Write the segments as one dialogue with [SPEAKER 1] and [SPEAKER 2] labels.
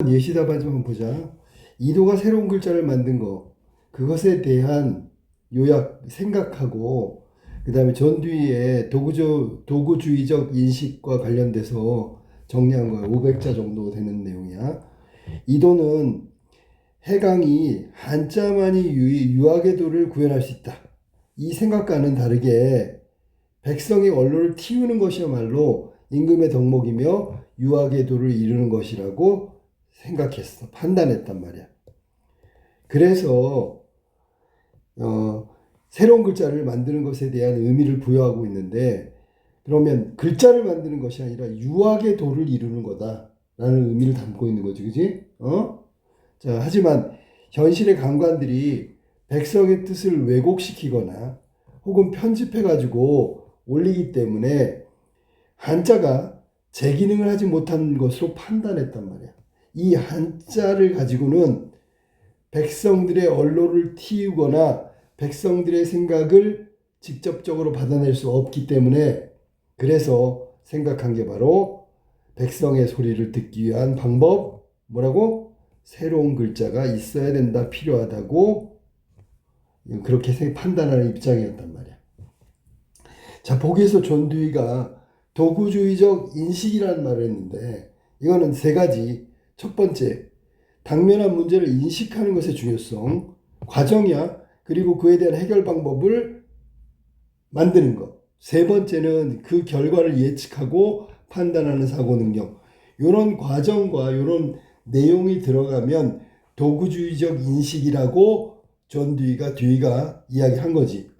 [SPEAKER 1] 예시 답안 좀 보자. 이도가 새로운 글자를 만든 거, 그것에 대한 요약 생각하고, 그 다음에 전두위의 도구주의적 인식과 관련돼서 정리한 거야. 500자 정도 되는 내용이야. 이도는 해강이 한자만이 유학의 도를 구현할 수 있다. 이 생각과는 다르게 백성의 언로를 틔우는 것이야말로 임금의 덕목이며 유학의 도를 이루는 것이라고 생각했어. 판단했단 말이야. 그래서 새로운 글자를 만드는 것에 대한 의미를 부여하고 있는데, 그러면 글자를 만드는 것이 아니라 유학의 도를 이루는 거다라는 의미를 담고 있는 거지, 그지? 자, 하지만 현실의 강관들이 백성의 뜻을 왜곡시키거나 혹은 편집해가지고 올리기 때문에 한자가 제 기능을 하지 못한 것으로 판단했단 말이야. 이 한자를 가지고는 백성들의 언로를 틔우거나 백성들의 생각을 직접적으로 받아낼 수 없기 때문에, 그래서 생각한 게 바로 백성의 소리를 듣기 위한 방법, 뭐라고? 새로운 글자가 있어야 된다, 필요하다고 그렇게 판단하는 입장이었단 말이야. 자, 보기에서 전두위가 도구주의적 인식이라는 말을 했는데, 이거는 세 가지. 첫 번째, 당면한 문제를 인식하는 것의 중요성, 과정이야. 그리고 그에 대한 해결 방법을 만드는 것. 세 번째는 그 결과를 예측하고 판단하는 사고 능력. 이런 과정과 이런 내용이 들어가면 도구주의적 인식이라고 뒤가 이야기한 거지.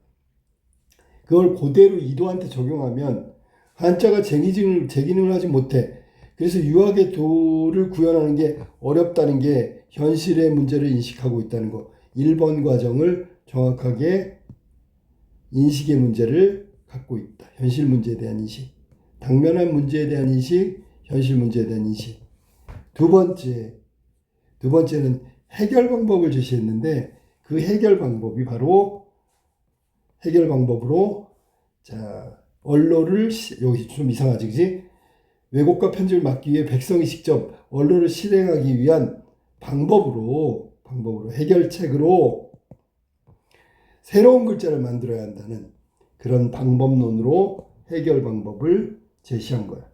[SPEAKER 1] 그걸 그대로 이도한테 적용하면 한자가 제 기능을 하지 못해. 그래서 유학의 도를 구현하는 게 어렵다는 게 현실의 문제를 인식하고 있다는 거. 1번 과정을 정확하게 인식의 문제를 갖고 있다. 현실 문제에 대한 인식. 당면한 문제에 대한 인식, 현실 문제에 대한 인식. 두 번째는 해결 방법을 제시했는데, 그 해결 방법으로, 자, 언로를, 여기 좀 이상하지, 그지? 왜곡과 편집을 막기 위해 백성이 직접 언로를 실행하기 위한 방법으로 해결책으로 새로운 글자를 만들어야 한다는 그런 방법론으로 해결 방법을 제시한 거야.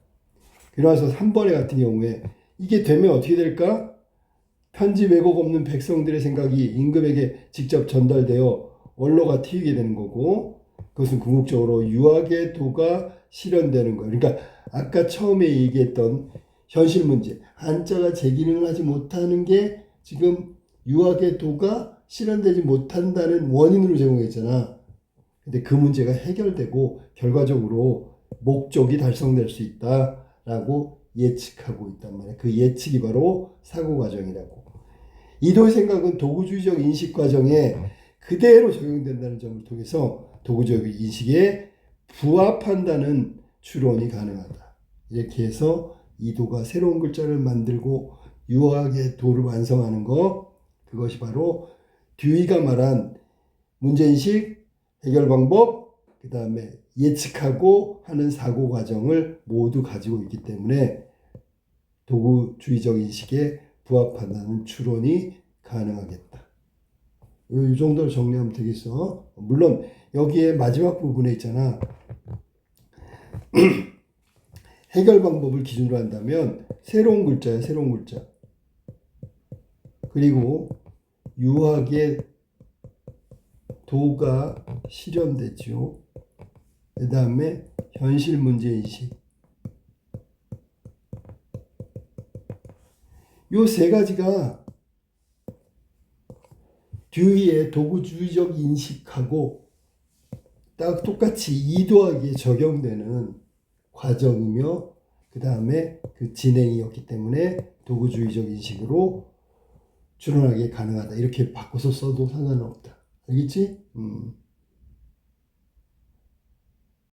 [SPEAKER 1] 그래서 3번에 같은 경우에 이게 되면 어떻게 될까? 편집 왜곡 없는 백성들의 생각이 임금에게 직접 전달되어 언로가 튀게 되는 거고, 그것은 궁극적으로 유학의 도가 실현되는 거예요. 그러니까 아까 처음에 얘기했던 현실 문제, 한자가 제 기능을 하지 못하는 게 지금 유학의 도가 실현되지 못한다는 원인으로 제공했잖아. 근데 그 문제가 해결되고 결과적으로 목적이 달성될 수 있다라고 예측하고 있단 말이야. 그 예측이 바로 사고 과정이라고. 이도의 생각은 도구주의적 인식 과정에 그대로 적용된다는 점을 통해서 도구적 인식에 부합한다는 추론이 가능하다. 이렇게 해서 이도가 새로운 글자를 만들고 유학의 도를 완성하는 것, 그것이 바로 듀이가 말한 문제인식, 해결 방법, 그 다음에 예측하고 하는 사고 과정을 모두 가지고 있기 때문에 도구주의적 인식에 부합한다는 추론이 가능하겠다. 이 정도로 정리하면 되겠어. 물론 여기에 마지막 부분에 있잖아. 해결 방법을 기준으로 한다면 새로운 글자야, 새로운 글자. 그리고 유학의 도가 실현되죠. 그 다음에 현실 문제인식. 요 세 가지가 듀이의 도구주의적 인식하고 딱 똑같이 이도하기에 적용되는 과정이며, 그 다음에 그 진행이었기 때문에 도구주의적 인식으로 추론하기 가능하다. 이렇게 바꿔서 써도 상관은 없다. 알겠지?